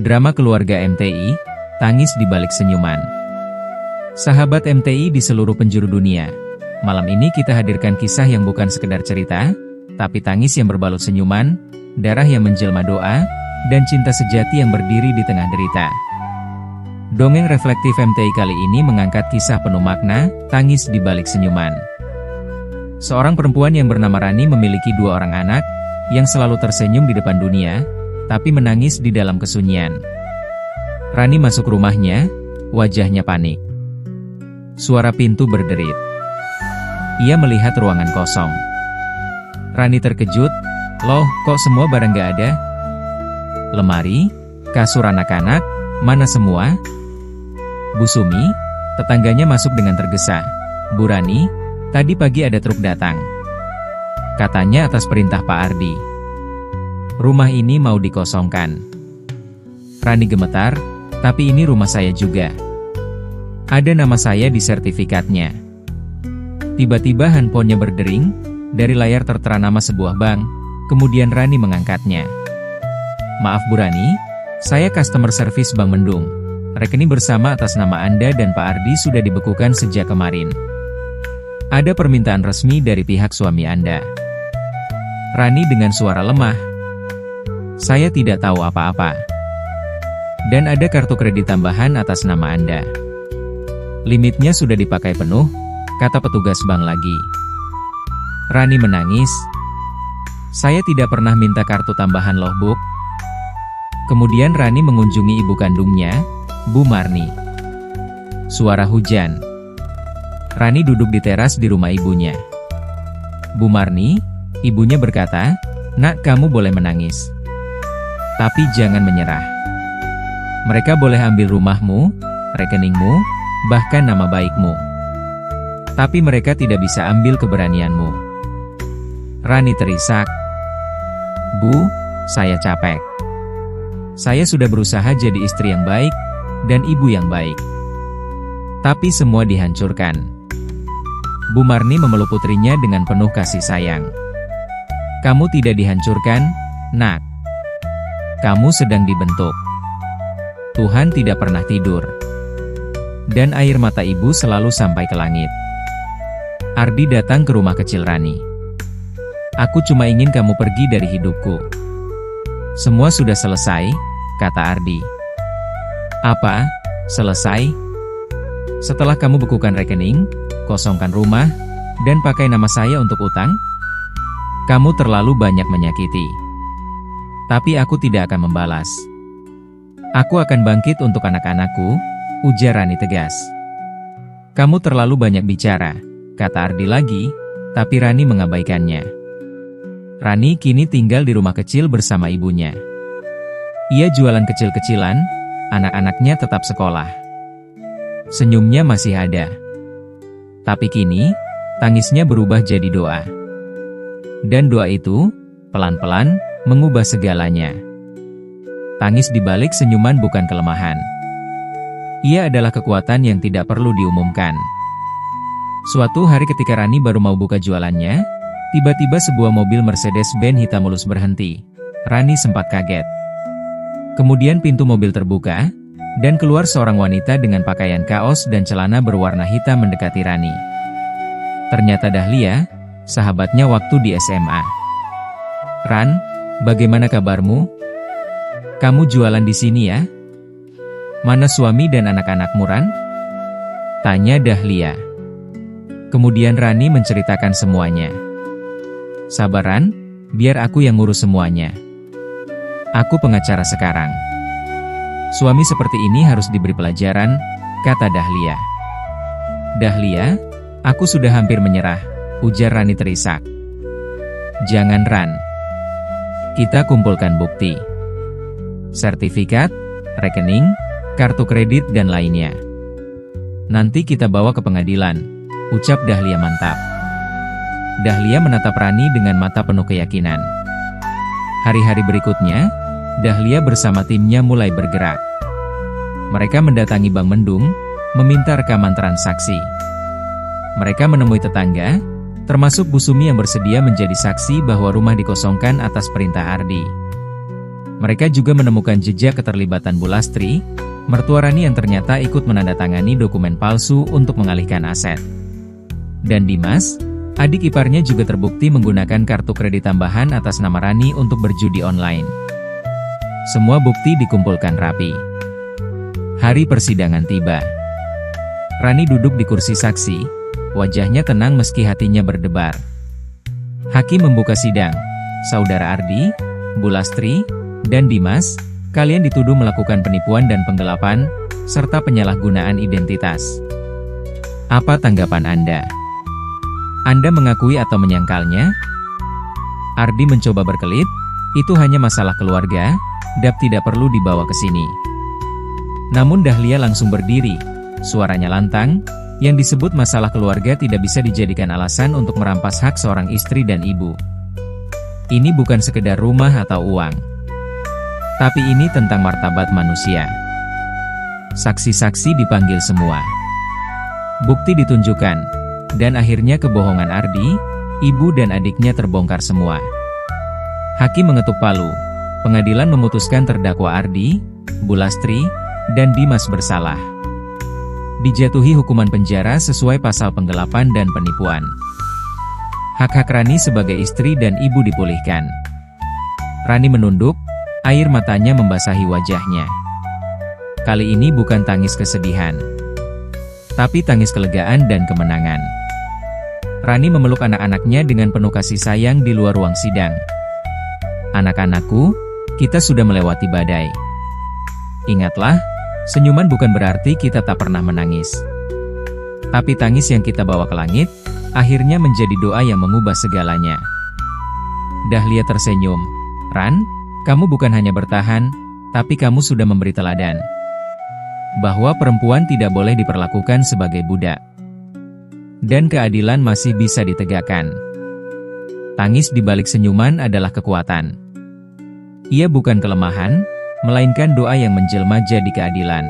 Drama keluarga MTI, tangis di balik senyuman. Sahabat MTI di seluruh penjuru dunia, malam ini kita hadirkan kisah yang bukan sekedar cerita, tapi tangis yang berbalut senyuman, darah yang menjelma doa, dan cinta sejati yang berdiri di tengah derita. Dongeng reflektif MTI kali ini mengangkat kisah penuh makna, tangis di balik senyuman. Seorang perempuan yang bernama Rani memiliki 2 orang anak, yang selalu tersenyum di depan dunia, tapi menangis di dalam kesunyian. Rani masuk rumahnya, wajahnya panik. Suara pintu berderit. Ia melihat ruangan kosong. Rani terkejut, loh kok semua barang gak ada? Lemari, kasur anak-anak, mana semua? Bu Sumi, tetangganya masuk dengan tergesa. Bu Rani, tadi pagi ada truk datang. Katanya atas perintah Pak Ardi. Rumah ini mau dikosongkan. Rani gemetar, tapi ini rumah saya juga. Ada nama saya di sertifikatnya. Tiba-tiba handphonenya berdering, dari layar tertera nama sebuah bank, kemudian Rani mengangkatnya. Maaf Bu Rani, saya customer service Bank Mendung. Rekening bersama atas nama Anda dan Pak Ardi sudah dibekukan sejak kemarin. Ada permintaan resmi dari pihak suami Anda. Rani dengan suara lemah. Saya tidak tahu apa-apa. Dan ada kartu kredit tambahan atas nama Anda. Limitnya sudah dipakai penuh, kata petugas bank lagi. Rani menangis. Saya tidak pernah minta kartu tambahan loh Bu. Kemudian Rani mengunjungi ibu kandungnya, Bu Marni. Suara hujan. Rani duduk di teras di rumah ibunya. Bu Marni, ibunya berkata, "Nak, kamu boleh menangis. Tapi jangan menyerah. Mereka boleh ambil rumahmu, rekeningmu, bahkan nama baikmu. Tapi mereka tidak bisa ambil keberanianmu." Rani terisak. Bu, saya capek. Saya sudah berusaha jadi istri yang baik, dan ibu yang baik. Tapi semua dihancurkan. Bu Marni memeluk putrinya dengan penuh kasih sayang. Kamu tidak dihancurkan, Nak. Kamu sedang dibentuk. Tuhan tidak pernah tidur. Dan air mata ibu selalu sampai ke langit. Ardi datang ke rumah kecil Rani. Aku cuma ingin kamu pergi dari hidupku. Semua sudah selesai, kata Ardi. Apa? Selesai? Setelah kamu bekukan rekening, kosongkan rumah, dan pakai nama saya untuk utang? Kamu terlalu banyak menyakiti. Tapi aku tidak akan membalas. Aku akan bangkit untuk anak-anakku, ujar Rani tegas. Kamu terlalu banyak bicara, kata Ardi lagi, tapi Rani mengabaikannya. Rani kini tinggal di rumah kecil bersama ibunya. Ia jualan kecil-kecilan, anak-anaknya tetap sekolah. Senyumnya masih ada. Tapi kini, tangisnya berubah jadi doa. Dan doa itu, pelan-pelan, mengubah segalanya. Tangis di balik senyuman bukan kelemahan. Ia adalah kekuatan yang tidak perlu diumumkan. Suatu hari ketika Rani baru mau buka jualannya, tiba-tiba sebuah mobil Mercedes-Benz hitam mulus berhenti. Rani sempat kaget. Kemudian pintu mobil terbuka, dan keluar seorang wanita dengan pakaian kaos dan celana berwarna hitam mendekati Rani. Ternyata Dahlia, sahabatnya waktu di SMA. Ran, bagaimana kabarmu? Kamu jualan di sini ya? Mana suami dan anak-anakmu, Ran? Tanya Dahlia. Kemudian Rani menceritakan semuanya. Sabaran, biar aku yang ngurus semuanya. Aku pengacara sekarang. Suami seperti ini harus diberi pelajaran, kata Dahlia. Dahlia, aku sudah hampir menyerah, ujar Rani terisak. Jangan Ran. Kita kumpulkan bukti. Sertifikat, rekening, kartu kredit dan lainnya. Nanti kita bawa ke pengadilan, ucap Dahlia mantap. Dahlia menatap Rani dengan mata penuh keyakinan. Hari-hari berikutnya, Dahlia bersama timnya mulai bergerak. Mereka mendatangi Bank Mendung, meminta rekaman transaksi. Mereka menemui tetangga, termasuk Bu Sumi yang bersedia menjadi saksi bahwa rumah dikosongkan atas perintah Ardi. Mereka juga menemukan jejak keterlibatan Bulastri, mertua Rani yang ternyata ikut menandatangani dokumen palsu untuk mengalihkan aset. Dan Dimas, adik iparnya juga terbukti menggunakan kartu kredit tambahan atas nama Rani untuk berjudi online. Semua bukti dikumpulkan rapi. Hari persidangan tiba. Rani duduk di kursi saksi, wajahnya tenang meski hatinya berdebar. Hakim membuka sidang. Saudara Ardi, Bulastri, dan Dimas, kalian dituduh melakukan penipuan dan penggelapan, serta penyalahgunaan identitas. Apa tanggapan Anda? Anda mengakui atau menyangkalnya? Ardi mencoba berkelit, itu hanya masalah keluarga, dan tidak perlu dibawa ke sini. Namun Dahlia langsung berdiri, suaranya lantang, yang disebut masalah keluarga tidak bisa dijadikan alasan untuk merampas hak seorang istri dan ibu. Ini bukan sekedar rumah atau uang. Tapi ini tentang martabat manusia. Saksi-saksi dipanggil semua. Bukti ditunjukkan, dan akhirnya kebohongan Ardi, ibu dan adiknya terbongkar semua. Hakim mengetuk palu. Pengadilan memutuskan terdakwa Ardi, Bulastri, dan Dimas bersalah. Dijatuhi hukuman penjara sesuai pasal penggelapan dan penipuan. Hak-hak Rani sebagai istri dan ibu dipulihkan. Rani menunduk, air matanya membasahi wajahnya. Kali ini bukan tangis kesedihan, tapi tangis kelegaan dan kemenangan. Rani memeluk anak-anaknya dengan penuh kasih sayang di luar ruang sidang. Anak-anakku, kita sudah melewati badai. Ingatlah, senyuman bukan berarti kita tak pernah menangis. Tapi tangis yang kita bawa ke langit, akhirnya menjadi doa yang mengubah segalanya. Dahlia tersenyum. Ran, kamu bukan hanya bertahan, tapi kamu sudah memberi teladan. Bahwa perempuan tidak boleh diperlakukan sebagai budak. Dan keadilan masih bisa ditegakkan. Tangis di balik senyuman adalah kekuatan. Ia bukan kelemahan, melainkan doa yang menjelma jadi keadilan.